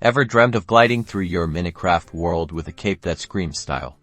Ever dreamt of gliding through your Minecraft world with a cape that screams style?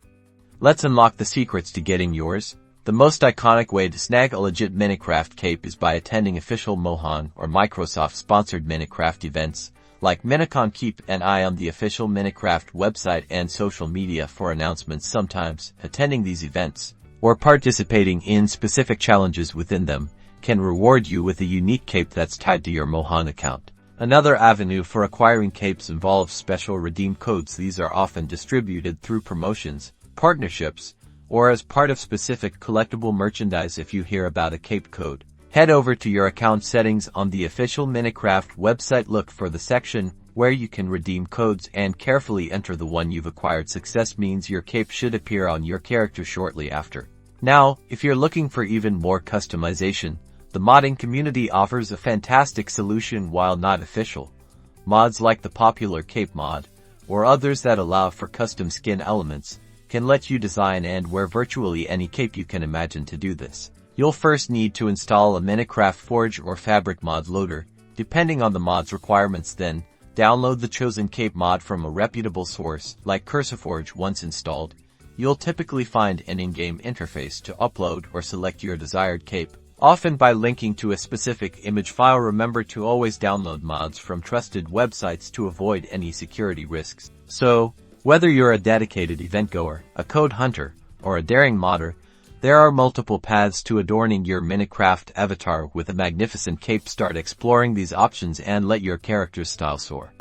Let's unlock the secrets to getting yours. The most iconic way to snag a legit Minecraft cape is by attending official Mohan or Microsoft-sponsored Minecraft events, like Minicon. Keep an eye on the official Minecraft website and social media for announcements. Sometimes, attending these events, or participating in specific challenges within them, can reward you with a unique cape that's tied to your Mohan account. Another avenue for acquiring capes involves special redeem codes. These are often distributed through promotions, partnerships, or as part of specific collectible merchandise. If you hear about a cape code, head over to your account settings on the official Minecraft website. Look for the section where you can redeem codes and carefully enter the one you've acquired. Success means your cape should appear on your character shortly after. Now, if you're looking for even more customization, the modding community offers a fantastic solution. While not official, mods like the popular cape mod, or others that allow for custom skin elements, can let you design and wear virtually any cape you can imagine. To do this, you'll first need to install a Minecraft Forge or Fabric mod loader, depending on the mod's requirements. Then, download the chosen cape mod from a reputable source, like CursorForge. Once installed, you'll typically find an in-game interface to upload or select your desired cape, often by linking to a specific image file. Remember to always download mods from trusted websites to avoid any security risks. So, whether you're a dedicated event goer, a code hunter, or a daring modder, there are multiple paths to adorning your Minecraft avatar with a magnificent cape. Start exploring these options and let your character's style soar.